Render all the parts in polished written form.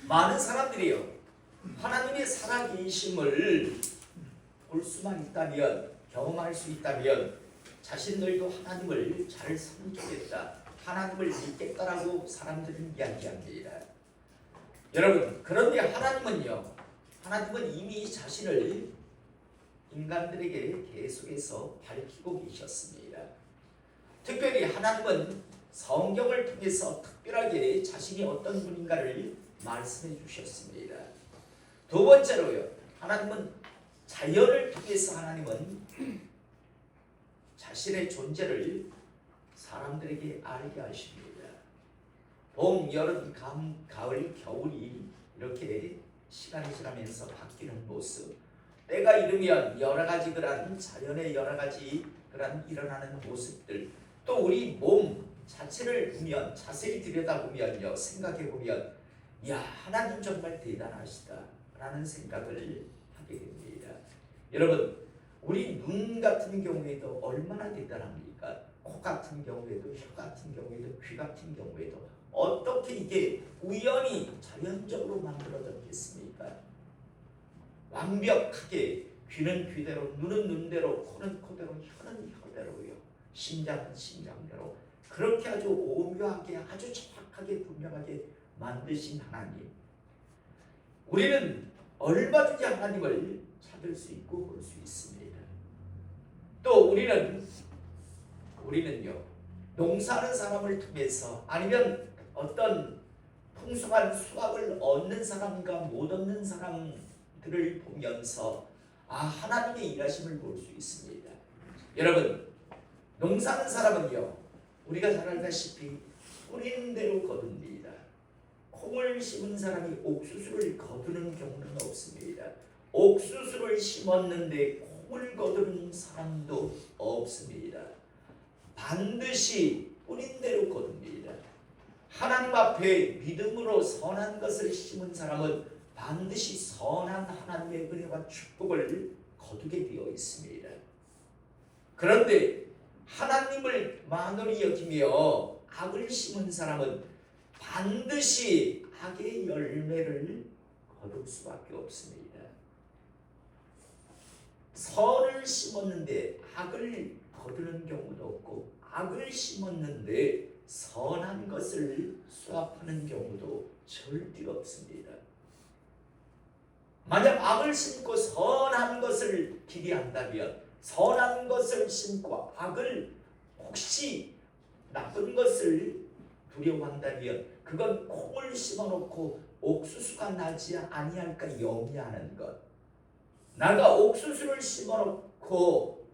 많은 사람들이요, 하나님의 살아계심을 볼 수만 있다면, 경험할 수 있다면 자신들도 하나님을 잘 섬기겠다, 하나님을 믿겠다라고 사람들은 이야기합니다. 여러분, 그런데 하나님은 이미 자신을 인간들에게 계속해서 밝히고 계셨습니다. 특별히 하나님은 성경을 통해서 특별하게 자신이 어떤 분인가를 말씀해 주셨습니다. 두 번째로요, 하나님은 자연을 통해서 자신의 존재를 사람들에게 알게 하십니다. 봄, 여름, 가을, 겨울이 이렇게 시간이 지나면서 바뀌는 모습, 때가 이르면 여러 가지 그런 자연의 여러 가지 그런 일어나는 모습들, 또 우리 몸 자체를 보면, 자세히 들여다보면요, 생각해보면, 야, 하나님 정말 대단하시다 라는 생각을 하게 됩니다. 여러분, 우리 눈 같은 경우에도 얼마나 대단합니까? 코 같은 경우에도, 혀 같은 경우에도, 귀 같은 경우에도 어떻게 이게 우연히 자연적으로 만들어졌겠습니까? 완벽하게 귀는 귀대로, 눈은 눈대로, 코는 코대로, 혀는 혀대로요, 심장은 심장대로 그렇게 아주 오묘하게, 아주 정확하게, 분명하게 만드신 하나님, 우리는 얼마든지 하나님을 찾을 수 있고 볼 수 있습니다. 또 우리는요, 농사하는 사람을 통해서, 아니면 어떤 풍성한 수확을 얻는 사람과 못 얻는 사람들을 보면서 하나님의 일하심을 볼 수 있습니다. 여러분, 농사하는 사람은요, 우리가 잘 알다시피 뿌리는 대로 거둡니다. 콩을 심은 사람이 옥수수를 거두는 경우는 없습니다. 옥수수를 심었는데 콩을 거두는 사람도 없습니다. 반드시 뿌린 대로 거둡니다. 하나님 앞에 믿음으로 선한 것을 심은 사람은 반드시 선한 하나님의 은혜와 축복을 거두게 되어 있습니다. 그런데 하나님을 만홀히 여기며 악을 심은 사람은 반드시 악의 열매를 거둘 수밖에 없습니다. 선을 심었는데 악을 거두는 경우도 없고, 악을 심었는데 선한 것을 수확하는 경우도 절대 없습니다. 만약 악을 심고 선한 것을 기대한다면, 선한 것을 심고 악을, 혹시 나쁜 것을 두려워한다면, 그건 콩을 심어놓고 옥수수가 나지 아니할까 염려하는 것. 나가 옥수수를 심어놓고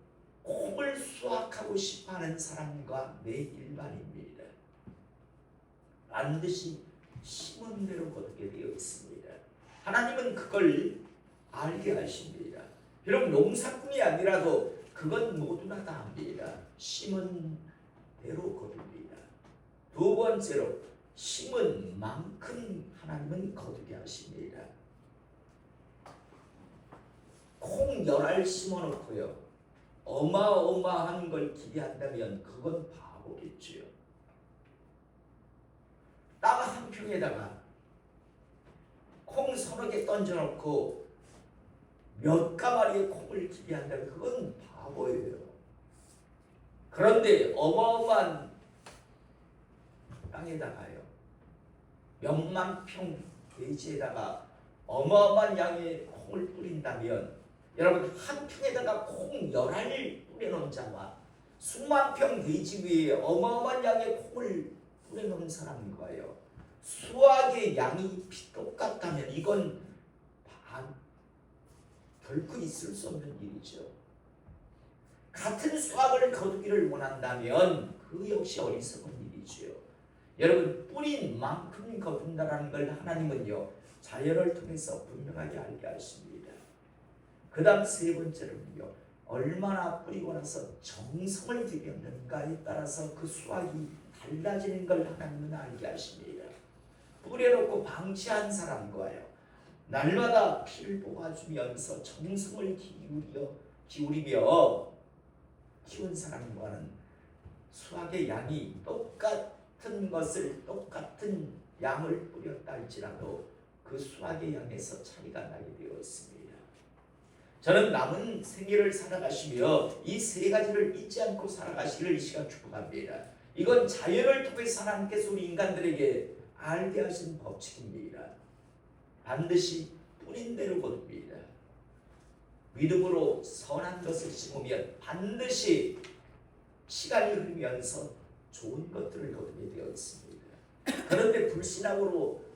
콩을 수확하고 싶어하는 사람과 매일반입니다. 반드시 심은 대로 거두게 되어 있습니다. 하나님은 그걸 알게 하십니다. 비록 농사꾼이 아니라도 그건 모두나 다 합니다. 심은 대로 거둡니다. 두 번째로, 심은 만큼 하나님은 거두게 하십니다. 콩 10알 심어놓고요, 어마어마한 걸 기대한다면 그건 바보겠지요. 땅 한 평에다가 콩 서너 개 던져놓고 몇 가마리의 콩을 기대한다면 그건 바보예요. 그런데 어마어마한 땅에다가요, 몇만 평 대지에다가 어마어마한 양의 콩을 뿌린다면, 여러분, 한 평에다가 콩 10알을 뿌려놓은 자와 수만 평 대지 위에 어마어마한 양의 콩을 뿌려놓은 사람과요, 수확의 양이 똑같다면 이건 결코 있을 수 없는 일이죠. 같은 수확을 거두기를 원한다면 그 역시 어리석은 일이죠. 여러분, 뿌린 만큼 거둔다라는 걸 하나님은요, 자연을 통해서 분명하게 알게 하십니다. 그 다음 세 번째로는요, 얼마나 뿌리고 나서 정성을 들였는가에 따라서 그 수확이 달라지는 걸 하나님은 알게 하십니다. 뿌려놓고 방치한 사람과요, 날마다 피를 뽑아주면서 정성을 기울이며 키운 사람과는 수확의 양이 똑같은 양을 뿌렸다 할지라도 그 수확에 향해서 차이가 나게 되었습니다. 저는 남은 생애를 살아가시며 이 세 가지를 잊지 않고 살아가시기를 이 시간 축복합니다. 이건 자연을 통해서 하나님께서 우리 인간들에게 알게 하신 법칙입니다. 반드시 뿌린 대로 거둡니다. 믿음으로 선한 것을 심으면 반드시 시간이 흐르면서 좋은 것들을 거두게 되어 있습니다. 그런데 불신앙으로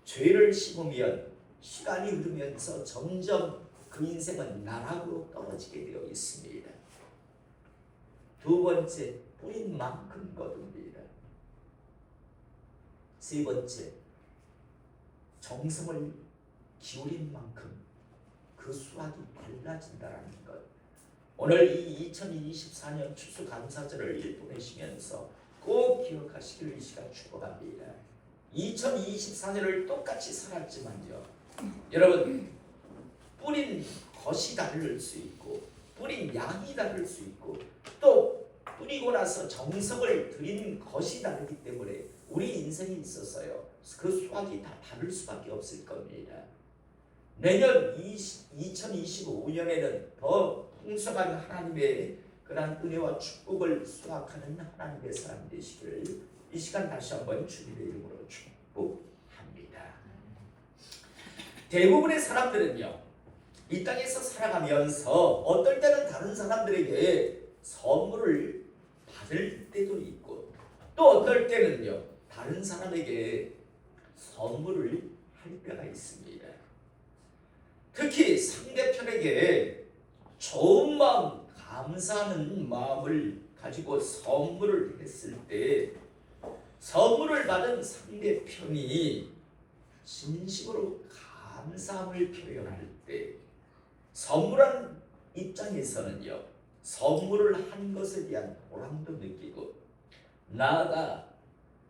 죄를 심으면 시간이 흐르면서 점점 그 인생은 나락으로 떨어지게 되어 있습니다. 두 번째, 뿌린 만큼 거둡니다. 세 번째, 정성을 기울인 만큼 그 수확이 달라진다는 것. 오늘 이 2024년 추수감사절을 보내시면서 꼭 기억하시기를 이 시간 축복합니다. 2024년을 똑같이 살았지만요, 여러분, 뿌린 것이 다를 수 있고 뿌린 양이 다를 수 있고 또 뿌리고 나서 정성을 들인 것이 다르기 때문에 우리 인생에 있어서요, 그 수확이 다 다를 수밖에 없을 겁니다. 내년 2025년에는 더 풍성한 하나님의 그러한 은혜와 축복을 수확하는 하나님의 사람 되시기를 이 시간 다시 한번 주님의 이름으로 축복합니다. 대부분의 사람들은요, 이 땅에서 살아가면서 어떨 때는 다른 사람들에게 선물을 받을 때도 있고 또 어떨 때는요, 다른 사람에게 선물을 할 때가 있습니다. 특히 상대편에게 좋은 마음, 감사하는 마음을 가지고 선물을 했을 때 선물을 받은 상대편이 진심으로 감사함을 표현할 때 선물한 입장에서는요, 선물을 한 것에 대한 보람도 느끼고 나아가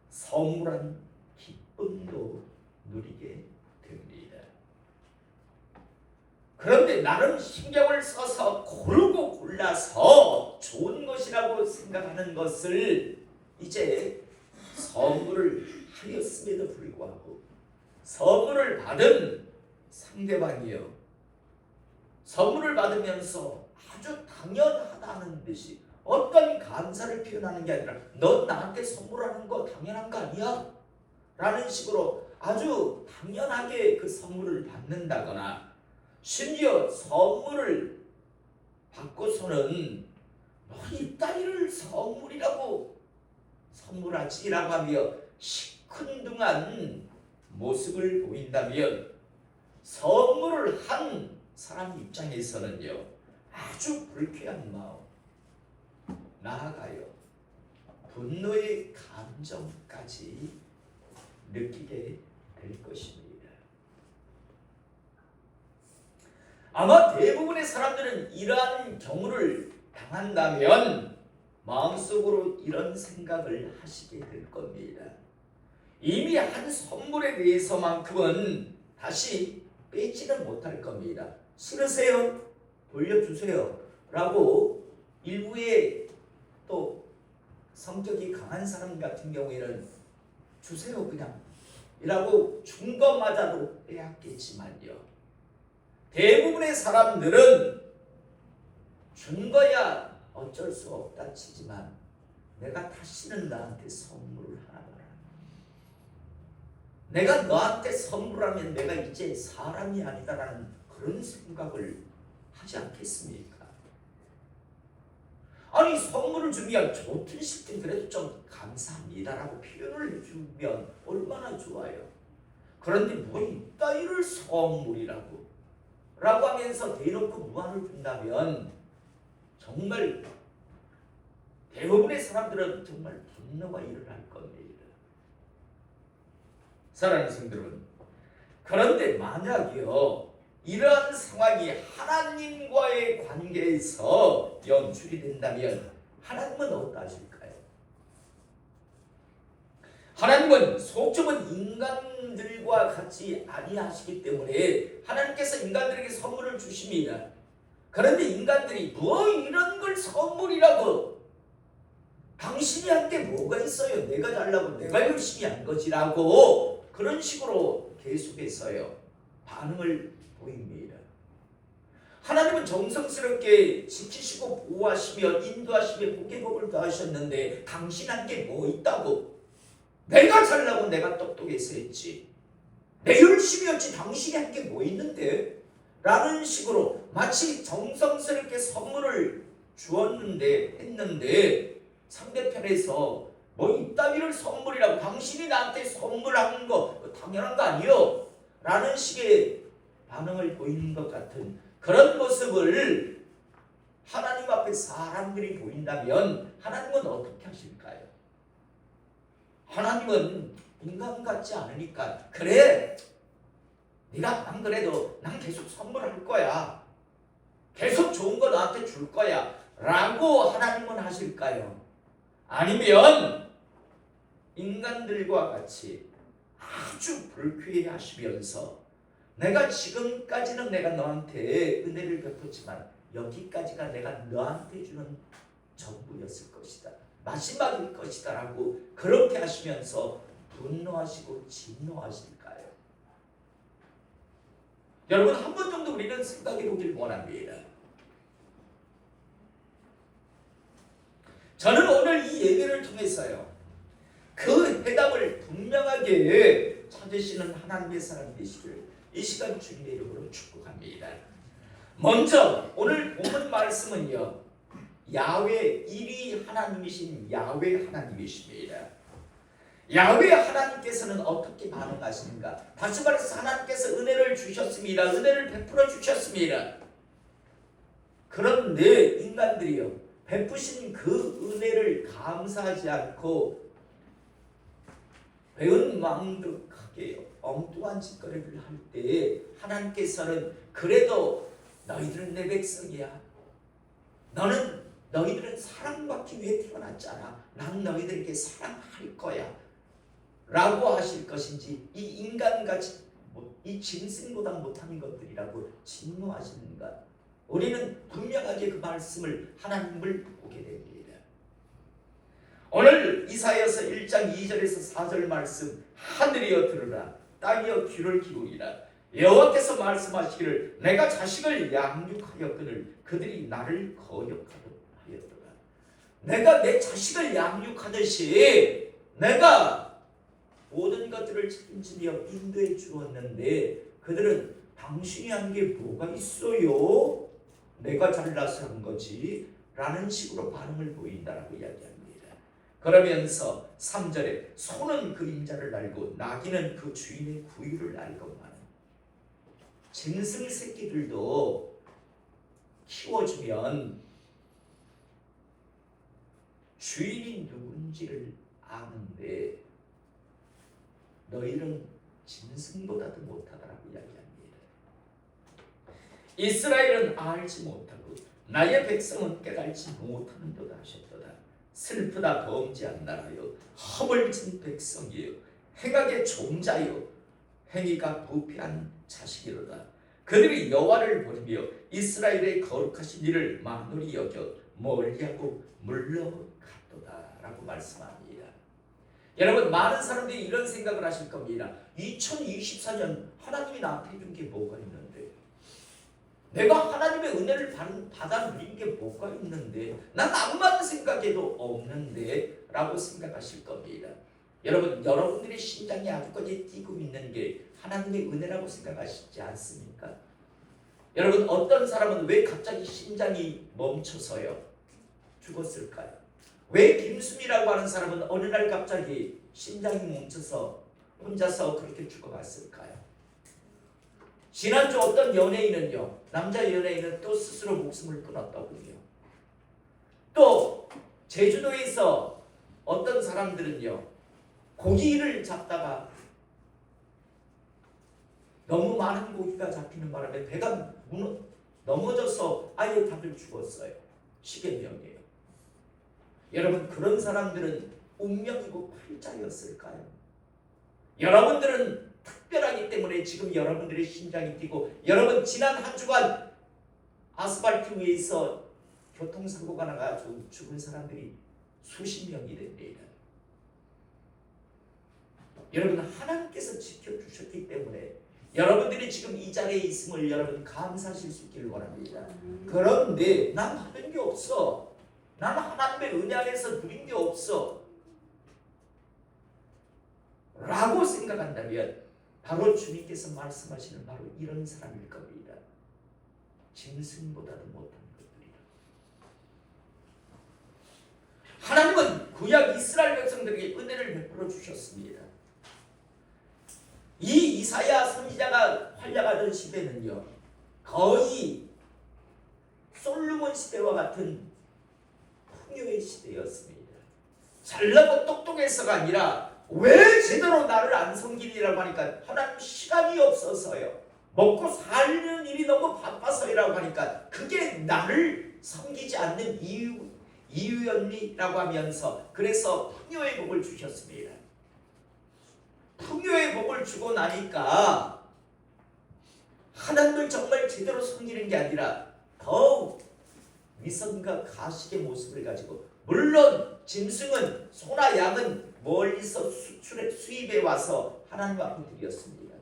선물한 기쁨도 누리게 됩니다. 그런데 나름 신경을 써서 고르고 골라서 좋은 것이라고 생각하는 것을 이제 선물을 하였음에도 불구하고 선물을 받은 상대방이요, 선물을 받으면서 아주 당연하다는 듯이 어떤 감사를 표현하는 게 아니라 넌 나한테 선물하는 거 당연한 거 아니야? 라는 식으로 아주 당연하게 그 선물을 받는다거나 심지어 선물을 받고서는 너 이따위를 선물이라고 선물하지라고 하며 시큰둥한 모습을 보인다면 선물을 한 사람 입장에서는요, 아주 불쾌한 마음, 나아가요 분노의 감정까지 느끼게 될 것입니다. 아마 대부분의 사람들은 이러한 경우를 당한다면 마음속으로 이런 생각을 하시게 될 겁니다. 이미 한 선물에 대해서만큼은 다시 빼지는 못할 겁니다. 싫으세요? 돌려주세요 라고 일부의 또 성격이 강한 사람 같은 경우에는 주세요 그냥 이라고 준 것마저도 빼앗겠지만요, 대부분의 사람들은 준 거야 어쩔 수 없다 치지만 내가 다시는 나한테 선물을 하나 봐라. 내가 너한테 선물하면 내가 이제 사람이 아니다라는 그런 생각을 하지 않겠습니까? 아니 선물을 주면 좋든 싫든 그래도 좀 감사합니다라고 표현을 해주면 얼마나 좋아요. 그런데 뭐 이따위를 선물이라고 라고 하면서 대놓고 무한을 준다면 정말 대부분의 사람들은 정말 분노가 일어날 겁니다. 사랑하는 성도 여러분, 그런데 만약에요 이러한 상황이 하나님과의 관계에서 연출이 된다면 하나님은 어떠하실까요? 하나님은 속좁은 인간들과 같이 아니하시기 때문에 하나님께서 인간들에게 선물을 주십니다. 그런데 인간들이 뭐 이런 걸 선물이라고, 당신이 한 게 뭐가 있어요? 내가 달라고 내가 열심히 한 거지라고 그런 식으로 계속해서요 반응을 보입니다. 하나님은 정성스럽게 지키시고 보호하시며 인도하시며 복의 복을 더하셨는데 당신한테 뭐 있다고? 내가 잘나고 내가 똑똑해서 했지. 내 열심히 했지 당신이 한 게 뭐 있는데? 라는 식으로 마치 정성스럽게 선물을 주었는데 했는데 상대편에서 뭐 이따위를 선물이라고 당신이 나한테 선물하는 거 당연한 거 아니요? 라는 식의 반응을 보이는 것 같은 그런 모습을 하나님 앞에 사람들이 보인다면 하나님은 어떻게 하실까요? 하나님은 인간 같지 않으니까 그래 네가 안 그래도 난 계속 선물할 거야. 계속 좋은 거 나한테 줄 거야 라고 하나님은 하실까요? 아니면 인간들과 같이 아주 불쾌해 하시면서 내가 지금까지는 내가 너한테 은혜를 베풀었지만 여기까지가 내가 너한테 주는 전부였을 것이다. 마지막일 것이다 라고 그렇게 하시면서 분노하시고 진노하실까요? 여러분 한 번 정도 우리는 생각해 보길 원합니다. 저는 오늘 이 예배를 통해서요 그 해답을 분명하게 찾으시는 하나님의 사람 되시기를 이 시간 주님의 이름으로 축복합니다. 먼저 오늘 본문 말씀은요 야훼 1위 하나님이신 야훼 하나님이십니다. 야훼 하나님께서는 어떻게 반응하시는가? 다시 말해서 하나님께서 은혜를 주셨습니다. 은혜를 베풀어 주셨습니다. 그런데 인간들이요 베푸신 그 은혜를 감사하지 않고 배은망덕하게 엉뚱한 짓거리를 할 때 하나님께서는 그래도 너희들은 내 백성이야. 너희들은 사랑받기 위해 태어났잖아. 난 너희들에게 사랑할 거야. 라고 하실 것인지 이 인간같이 이 짐승보다 못하는 것들이라고 진노하시는가? 우리는 분명하게 그 말씀을 하나님을 보게 됩니다. 오늘 이사야서 1장 2절에서 4절 말씀 하늘이여 들으라 땅이여 귀를 기울이라 여호와께서 말씀하시기를 내가 자식을 양육하였거늘 그들이 나를 거역하였더라. 내가 내 자식을 양육하듯이 내가 모든 것들을 책임지며 인도해 주었는데 그들은 당신이 한 게 뭐가 있어요? 내가 잘나서 한 거지 라는 식으로 반응을 보인다라고 이야기합니다. 그러면서 3절에 소는 그 임자를 알고 나귀는 그 주인의 구유를 알고만 짐승 새끼들도 키워주면 주인이 누군지를 아는데 너희는 짐승보다도 못하다라고 이야기합니다. 이스라엘은 알지 못하고 나의 백성은 깨달지 못하는도다 하셨도다. 슬프다 범죄한 나라여 허물진 백성이여 행악의 종자여 행위가 부패한 자식이로다. 그들이 여호와를 버리며 이스라엘의 거룩하신 이를 만홀히 여겨 멀리하고 물러갔도다 라고 말씀합니다. 여러분 많은 사람들이 이런 생각을 하실 겁니다. 2024년 하나님이 나한테 해준 게 뭐가 있는데 내가 하나님의 은혜를 받아 누린 게 뭐가 있는데 난 아무만 생각해도 없는데 라고 생각하실 겁니다. 여러분 여러분들의 심장이 아직까지 뛰고 있는 게 하나님의 은혜라고 생각하시지 않습니까? 여러분 어떤 사람은 왜 갑자기 심장이 멈춰서요 죽었을까요? 왜 김수미라고 하는 사람은 어느 날 갑자기 심장이 멈춰서 혼자서 그렇게 죽어갔을까요? 지난주 어떤 연예인은요 남자 연예인은 또 스스로 목숨을 끊었더군요. 또 제주도에서 어떤 사람들은요 고기를 잡다가 너무 많은 고기가 잡히는 바람에 배가 넘어져서 아예 다들 죽었어요. 10여 명이에요. 여러분 그런 사람들은 운명이고 팔자였을까요? 여러분들은 특별하기 때문에 지금 여러분들의 심장이 뛰고 여러분 지난 한 주간 아스팔트 위에서 교통사고가 나가지고 죽은 사람들이 수십 명이 됩니다. 여러분 하나님께서 지켜주셨기 때문에 여러분들이 지금 이 자리에 있음을 여러분 감사하실 수 있기를 원합니다. 그런데 난 하는 게 없어. 난 하나님의 은혜 안에서 누린 게 없어. 라고 생각한다면 바로 주님께서 말씀하시는 바로 이런 사람일 겁니다. 짐승보다도 못한 것들이다. 하나님은 구약 이스라엘 백성들에게 은혜를 베풀어 주셨습니다. 이 이사야 선지자가 활약하던 시대는요, 거의 솔로몬 시대와 같은 풍요의 시대였습니다. 잘나고 똑똑해서가 아니라 왜 제대로 나를 안 섬기니라고 하니까 하나님 시간이 없어서요. 먹고 살는 일이 너무 바빠서이라고 하니까 그게 나를 섬기지 않는 이유였니라고 하면서 그래서 풍요의 복을 주셨습니다. 풍요의 복을 주고 나니까 하나님을 정말 제대로 섬기는 게 아니라 더욱 위선과 가식의 모습을 가지고, 물론 짐승은 소나 양은 멀리서 수입해 와서 하나님 앞에 드렸습니다.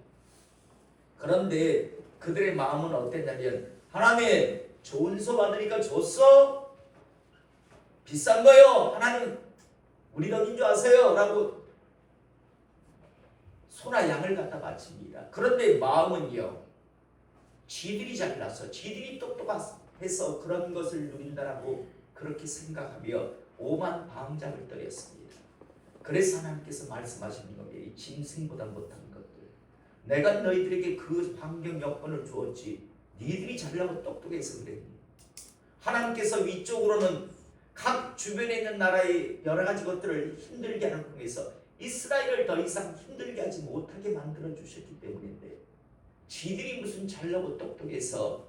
그런데 그들의 마음은 어땠냐면, 하나님 좋은 소 받으니까 줬어? 비싼 거요. 하나님 우리 덕인 줄 아세요? 라고 소나 양을 갖다 바칩니다. 그런데 마음은요, 지들이 잘나서 지들이 똑똑해서 그런 것을 누린다라고 그렇게 생각하며 오만 방장을 떨었습니다. 그래서 하나님께서 말씀하시는 겁니다. 이 짐승보다 못한 것들, 내가 너희들에게 그 환경 여건을 주었지 니들이 잘나고 똑똑해서 그래. 하나님께서 위쪽으로는 각 주변에 있는 나라의 여러 가지 것들을 힘들게 하는 통해서 이스라엘을 더 이상 힘들게 하지 못하게 만들어 주셨기 때문인데, 지들이 무슨 잘나고 똑똑해서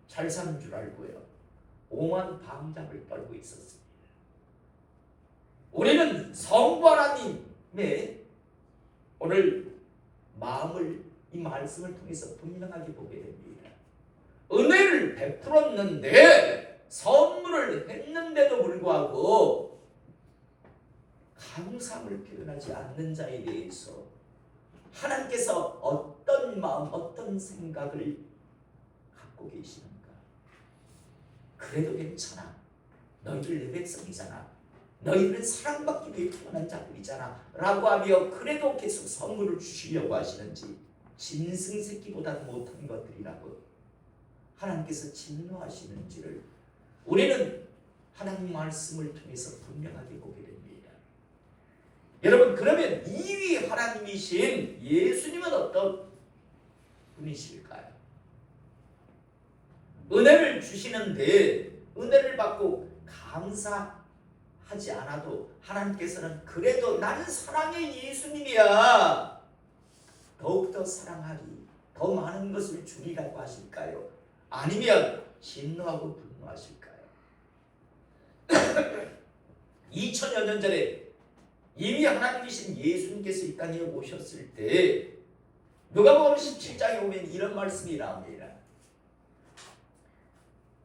잘 사는 줄 알고요, 오만 방장을 떨고 있었습니다. 우리는 성부 하나님의 오늘 마음을 이 말씀을 통해서 분명하게 보게 됩니다. 은혜를 베풀었는데, 선물을 했는데도 불구하고 감사함을 표현하지 않는 자에 대해서 하나님께서 어떤 마음, 어떤 생각을 갖고 계시는가? 그래도 괜찮아. 너희들 내 백성이잖아. 너희들은 사랑받기 위해 태어난 자들이잖아. 라고 하며 그래도 계속 선물을 주시려고 하시는지, 짐승 새끼보다도 못한 것들이라고 하나님께서 진노하시는지를 우리는 하나님 말씀을 통해서 분명하게 보게 됩니다. 여러분, 그러면 2위 하나님이신 예수님은 어떤 분이실까요? 은혜를 주시는데 은혜를 받고 감사하지 않아도 하나님께서는 그래도 나는 사랑의 예수님이야, 더욱더 사랑하리, 더 많은 것을 주리라고 하실까요? 아니면 진노하고 분노하실까요? 2000여 년 전에 이미 하나님이신 예수님께서 이 땅에 오셨을 때 누가복음 17장에 보면 이런 말씀이 나옵니다.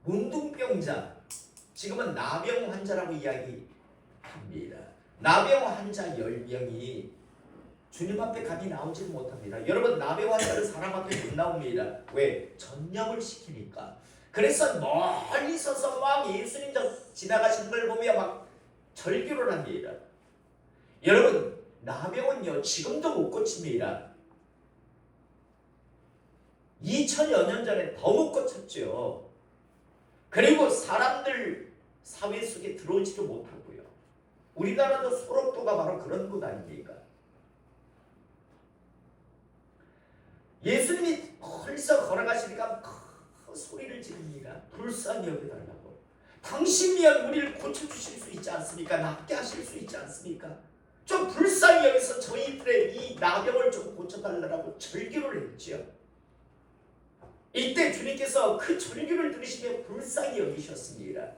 문둥병자, 지금은 나병 환자라고 이야기합니다. 나병 환자 10명이 주님 앞에 감히 나오지 못합니다. 여러분, 나병 환자는 사람 앞에 못 나옵니다. 왜? 전염을 시키니까. 그래서 멀리 서서 막 예수님 지나가시는 걸 보며 막 절규를 합니다. 여러분, 나병은요 지금도 못 고칩니다. 2000여 년 전에 더 못 고쳤죠. 그리고 사람들 사회 속에 들어오지도 못하고요. 우리나라도 소록도가 바로 그런 곳 아닙니까? 예수님이 벌써 걸어가시니까 소리를 지릅니다. 불쌍히 여겨달라고. 당신이야 우리를 고쳐주실 수 있지 않습니까? 낫게 하실 수 있지 않습니까? 좀 불쌍히 여기서 저희들의 이 나병을 좀 고쳐달라고 절규를 했죠. 이때 주님께서 그 절규를 들으시며 불쌍히 여기셨습니다.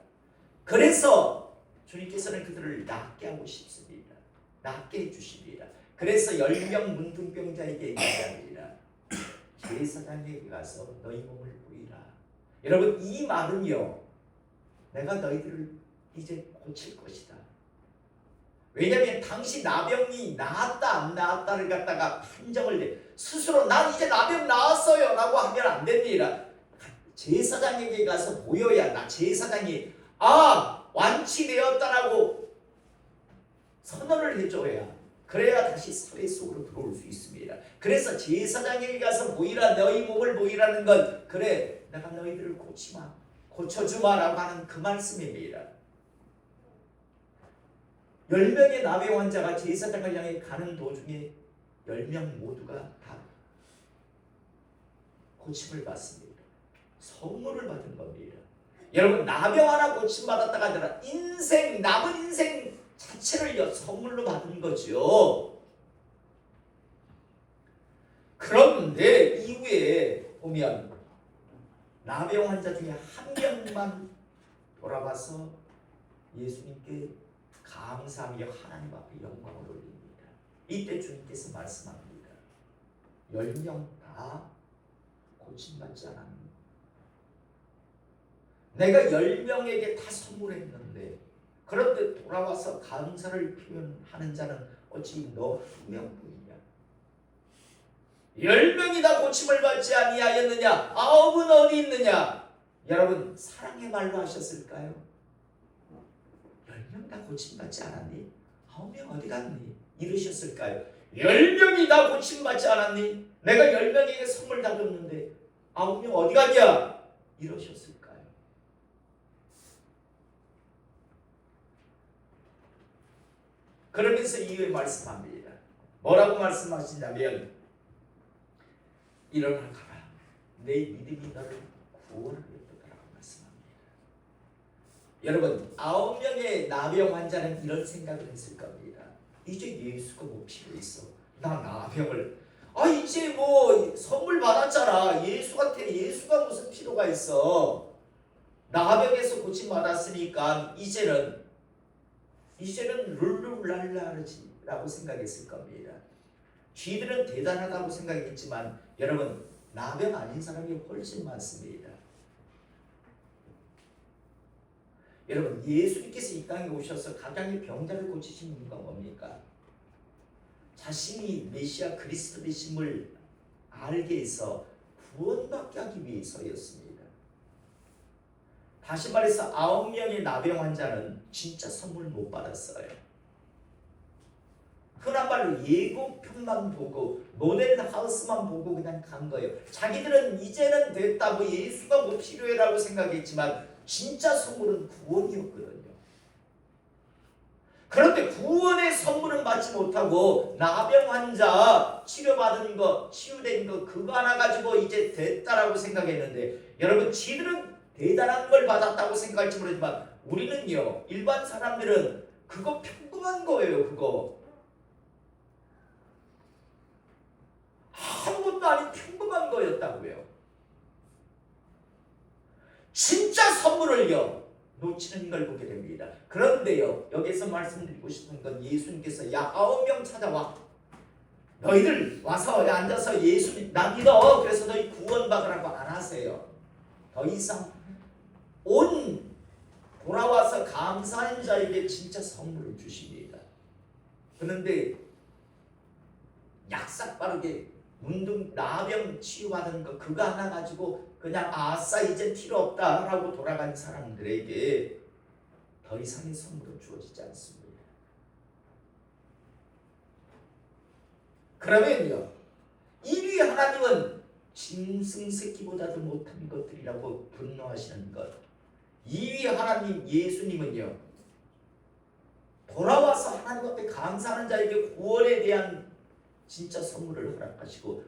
그래서 주님께서는 그들을 낫게 하고 싶습니다. 낫게 해주십니다. 그래서 10명 문둥병자에게 얘기합니다. 제사장에게 가서 너희 몸을 보이라. 여러분, 이 말은요, 내가 너희들을 이제 고칠 것이다 왜냐하면 당시 나병이 나았다 안 나았다를 갖다가 판정을 내 스스로 난 이제 나병 나았어요 라고 하면 안 됩니다. 제사장에게 가서 보여야 나 제사장이 완치되었다라고 선언을 해줘야 그래야 다시 사회 속으로 들어올 수 있습니다. 그래서 제사장에게 가서 보이라 너희 몸을 보이라는 건 그래 내가 너희들을 고쳐주마라고 하는 그 말씀입니다. 10명의 나병 환자가 제사장을 향해 가는 도중에 10명 모두가 다 고침을 받습니다. 선물을 받은 겁니다. 여러분 나병 하나 고침받았다가 아니라 남은 인생 자체를 선물로 받은 거죠. 그런데 이후에 보면 나병 환자 중에 한 명만 돌아와서 예수님께 감사하며 하나님 앞에 영광을 올립니다. 이때 주님께서 말씀합니다. 10명 다 고침받지 않았느냐? 내가 10명에게 다 선물했는데 그런데 돌아와서 감사를 표현하는 자는 어찌 너 1명뿐이냐? 10명이 다 고침을 받지 아니하였느냐? 9은 어디 있느냐? 여러분 사랑의 말로 하셨을까요? 10명 다 고침받지 않았니? 9명 어디 갔니? 이러셨을까요? 10명이 다 고침받지 않았니? 내가 10명에게 선물 다 줬는데 9명 어디 갔냐? 이러셨을까요? 그러면서 이후에 말씀합니다. 뭐라고 말씀하시냐면 일어나가라. 내 믿음이 너를 구원하겠다라고 말씀합니다. 여러분 9명의 나병 환자는 이런 생각을 했을 겁니다. 이제 예수가 뭐 필요 있어? 나 나병을 이제 뭐 선물 받았잖아. 예수가 무슨 필요가 있어? 나병에서 고침 받았으니까 이제는 룰루랄라르지라고 생각했을 겁니다. 쥐들은 대단하다고 생각했지만 여러분 나병 아닌 사람이 훨씬 많습니다. 여러분 예수님께서 이 땅에 오셔서 가장의 병자를 고치신 이유가 뭡니까? 자신이 메시아 그리스도 되심을 알게 해서 구원받게 하기 위해서였습니다. 다시 말해서 9명의 나병 환자는 진짜 선물을 못 받았어요. 흔한 말로 예고편만 보고 모델 하우스만 보고 그냥 간 거예요. 자기들은 이제는 됐다 뭐 예수가 뭐 필요해라고 생각했지만 진짜 선물은 구원이었거든요. 그런데 구원의 선물은 받지 못하고 나병 환자 치료받은 거 치유된 거 그거 하나 가지고 이제 됐다라고 생각했는데 여러분 지들은 대단한 걸 받았다고 생각할지 모르지만 우리는요 일반 사람들은 그거 평범한 거예요. 그거 아무것도 아닌 평범한 거였다고요. 진짜 선물을요 놓치는 걸 보게 됩니다. 그런데요 여기서 말씀드리고 싶은 건 예수님께서 야 9명 찾아와 너희들 와서 앉아서 예수님 나 믿어 그래서 너희 구원받으라고 안 하세요. 더 이상 돌아와서 감사하는 자에게 진짜 선물을 주십니다. 그런데 약삭 빠르게 문둥 나병 치유받은 거 그거 하나 가지고 그냥 아싸 이제 필요 없다라고 돌아간 사람들에게 더 이상의 선물은 주어지지 않습니다. 그러면요 1위 하나님은 짐승 새끼보다도 못한 것들이라고 분노하시는 것 2위 하나님 예수님은요 돌아와서 하나님 앞에 감사하는 자에게 구원에 대한 진짜 선물을 허락하시고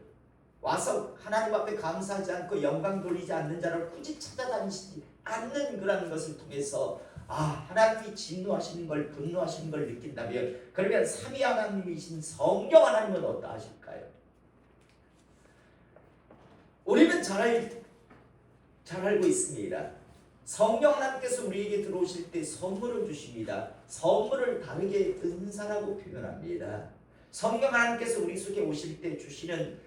와서 하나님 앞에 감사하지 않고 영광 돌리지 않는 자를 굳이 찾아다니지 않는 그런 것을 통해서 하나님이 진노하시는 걸 분노하시는 걸 느낀다면 그러면 삼위 하나님이신 성령 하나님은 어떠하실까요? 우리는 잘 알고 있습니다. 성령 하나님께서 우리에게 들어오실 때 선물을 주십니다. 선물을 다르게 은사라고 표현합니다. 성령 하나님께서 우리 속에 오실 때 주시는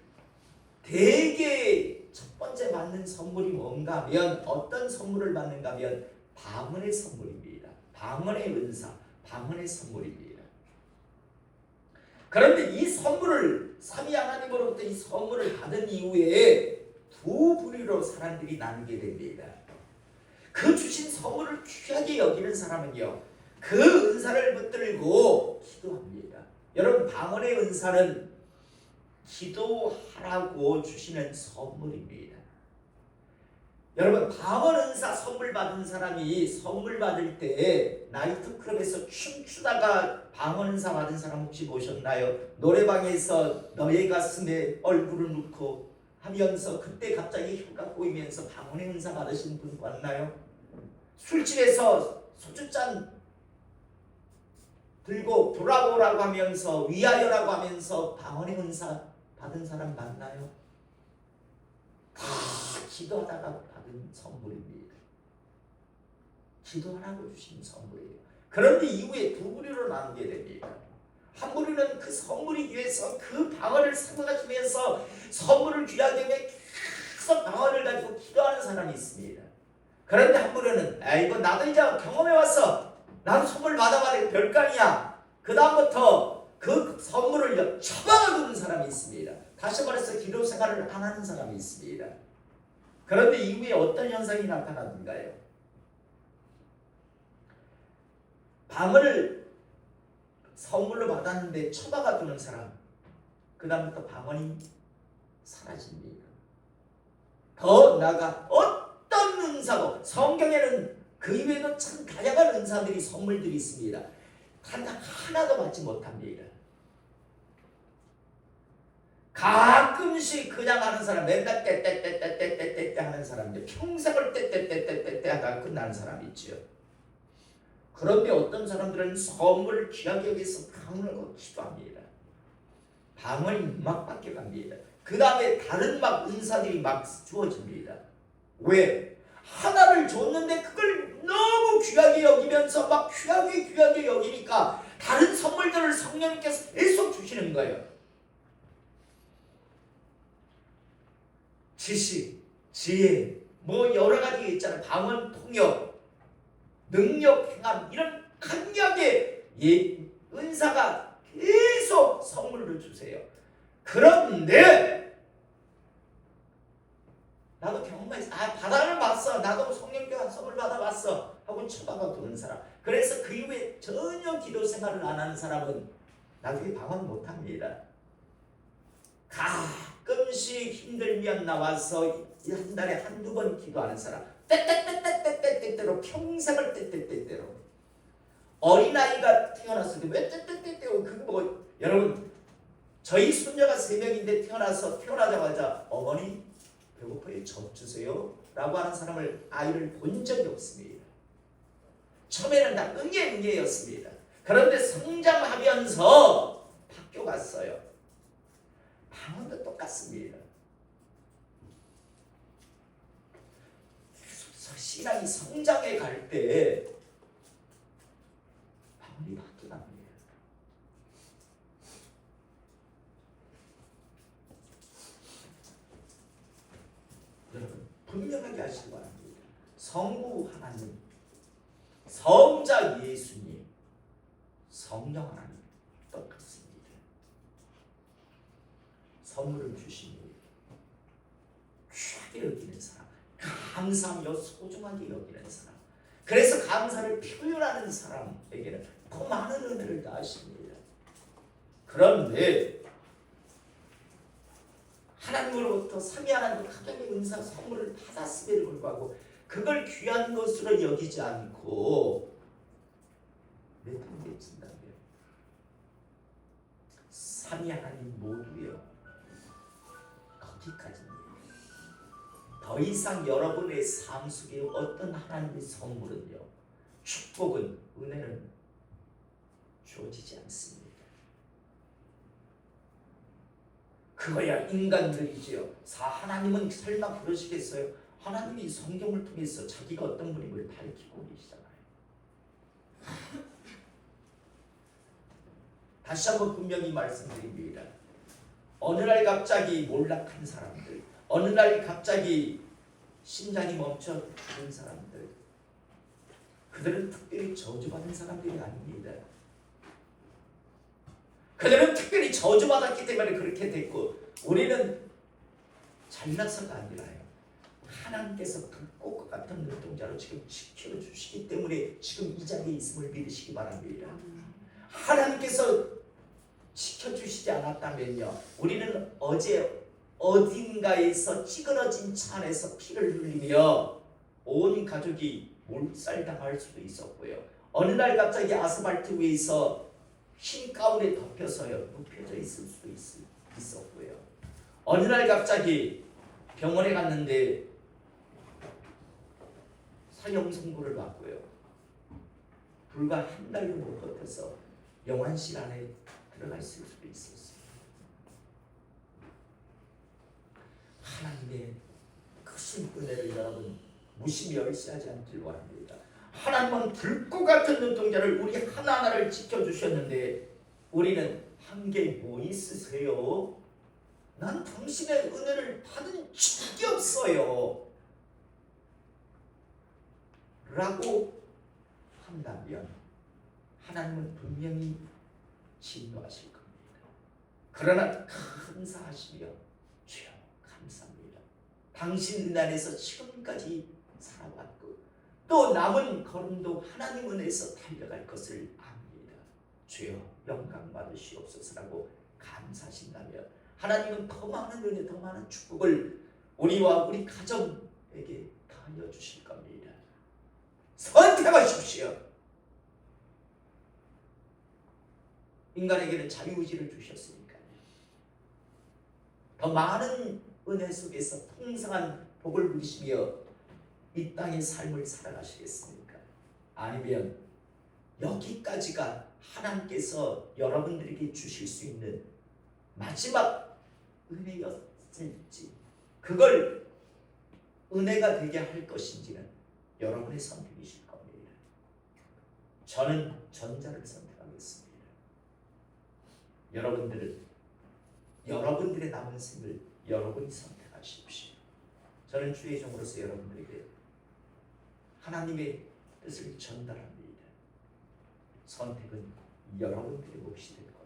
대개 첫 번째 받는 선물이 뭔가 하면 어떤 선물을 받는가 하면 방언의 선물입니다. 방언의 은사, 방언의 선물입니다. 그런데 이 선물을 삼위 하나님으로부터 이 선물을 받은 이후에 두 부류로 사람들이 나누게 됩니다. 그 주신 선물을 귀하게 여기는 사람은요, 그 은사를 붙들고 기도합니다. 여러분, 방언의 은사는 기도하라고 주시는 선물입니다. 여러분, 방언 은사 선물 받은 사람이 선물 받을 때 나이트클럽에서 춤추다가 방언 은사 받은 사람 혹시 보셨나요? 노래방에서 너의 가슴에 얼굴을 놓고 하면서 그때 갑자기 혀가 꼬이면서 방언의 은사 받으신 분 봤나요? 술집에서 소주잔 들고 브라보라고 하면서 위하여라고 하면서 방언의 은사 받은 사람 맞나요? 다 기도하다가 받은 선물입니다. 기도하라고 주신 선물이에요. 그런데 이후에 두 부류로 나누게 됩니다. 한 부류는 그 선물이 위해서 그 방언을 삼아가지면서 선물을 귀하게 여기며 계속 방언을 가지고 기도하는 사람이 있습니다. 그런데 한 부류는 이거 나도 이제 경험해왔어. 나도 선물 받아봐야 별거 아니야. 그 다음부터 그 선물을 처박아두는 사람이 있습니다. 다시 말해서 기도 생활을 안 하는 사람이 있습니다. 그런데 이후에 어떤 현상이 나타나는가요? 방언을 선물로 받았는데 처박아두는 사람, 그 다음부터 방언이 사라집니다. 더 나아가 어떤 은사도, 성경에는 그 이외에도 참 다양한 은사들이, 선물들이 있습니다. 단 하나도 받지 못합니다. 가끔씩 그냥 하는 사람, 맨날 떼떼떼떼떼떼떼 하는 사람들, 평생을 떼떼떼떼떼 하다가 끝나는 사람이 있죠. 그런데 어떤 사람들은 선물을 귀하게 여기서 방언을 기도합니다. 방언이 막 바뀌어갑니다. 그 다음에 다른 막 은사들이 막 주어집니다. 왜? 하나를 줬는데 그걸 너무 귀하게 여기면서 막 귀하게 여기니까 다른 선물들을 성령님께서 계속 주시는 거예요. 지식, 지혜, 뭐 여러 가지 있잖아요. 방언, 통역, 능력, 행함, 이런 강력의 은사가 계속 선물을 주세요. 그런데 나도 경험했어. 바다를 봤어. 나도 성령께 선물 받아봤어. 하고 쳐다봐 두는 사람. 그래서 그 이후에 전혀 기도 생활을 안 하는 사람은 나중에 방언 못합니다. 가끔씩 힘들면 나와서 한 달에 한두 번 기도하는 사람, 떼떼떼떼떼떼떼로 평생을 떼떼떼떼로. 어린아이가 태어났을 때 왜 떼떼떼떼로, 그거 뭐, 여러분, 저희 손녀가 3명인데 태어나자마자 어머니 배고파요, 젖 주세요 라고 하는 사람을, 아이를 본 적이 없습니다. 처음에는 다 응애였습니다. 그런데 성장하면서 바뀌어갔어요. 방언도 똑같습니다. 신앙이 성장해 갈 때 방언이 바뀌어갑니다. 여러분, 분명하게 하시기 바랍니다. 성부 하나님, 성자 예수님, 성령 하나님 똑같습니다. 선물을 주시니 귀하게 여기는 사람, 감사하며 소중하게 여기는 사람, 그래서 감사를 표현하는 사람에게는 더 많은 은혜를 다하십니다. 그런데 하나님으로부터 삼위 하나님의 가정의 은사 선물을 받았음에도 불구하고 그걸 귀한 것으로 여기지 않고 내팽개친다면 삼위 하나님 모두요, 거기까지입니다. 더 이상 여러분의 삶 속에 어떤 하나님의 선물은요, 축복은, 은혜는 주어지지 않습니다. 그거야 인간들이지요. 하나님은 설마 그러시겠어요? 하나님이 성경을 통해서 자기가 어떤 분임을 밝히고 계시잖아요. 다시 한번 분명히 말씀드립니다. 어느 날 갑자기 몰락한 사람들, 어느 날 갑자기 심장이 멈춰 죽은 사람들, 그들은 특별히 저주받은 사람들이 아닙니다. 그들은 특별히 저주받았기 때문에 그렇게 됐고, 우리는 잘나서가 아니라요. 하나님께서 불꽃과 같은 눈동자로 지금 지켜주시기 때문에 지금 이 자리에 있음을 믿으시기 바랍니다. 하나님께서 지켜주시지 않았다면요, 우리는 어제 어딘가에서 찌그러진 차 안에서 피를 흘리며 온 가족이 몰살당할 수도 있었고요, 어느 날 갑자기 아스팔트 위에서 흰 가운에 덮여서요 눕혀져 있을 수도 있었고요, 어느 날 갑자기 병원에 갔는데 사형 선고를 받고요, 불과 한 달도 못 버텨서 영안실 안에 들어가 있을 수도 있었어요. 하나님의 크신 은혜를 여러분 무시 멸시하지 않기를 원합니다. 하나님은 불꽃 같은 눈동자를 우리 하나하나를 지켜주셨는데 우리는 한 게 뭐 있으세요? 난 당신의 은혜를 받은 적이 없어요 라고 한다면 하나님은 분명히 진노하실 겁니다. 그러나 감사하시며 주여 감사합니다, 당신 은 안에서 지금까지 살아왔고 또 남은 걸음도 하나님 은혜에서 달려갈 것을 압니다. 주여 영광 받으시옵소서라고 감사하신다면 하나님은 더 많은 은혜, 더 많은 축복을 우리와 우리 가정에게 더하여 주실 겁니다. 선택하십시오. 인간에게는 자유의지를 주셨으니까요. 더 많은 은혜 속에서 풍성한 복을 누리시며 이 땅의 삶을 살아가시겠습니까? 아니면 여기까지가 하나님께서 여러분들에게 주실 수 있는 마지막 은혜였을지, 그걸 은혜가 되게 할 것인지는 여러분의 선택이실 겁니다. 저는 전자를 선택하겠습니다. 여러분들의 남은 생을 여러분이 선택하십시오. 저는 주의 종으로서 여러분들에게 하나님의 뜻을 전달합니다. 선택은 여러분들의 몫이 될 겁니다.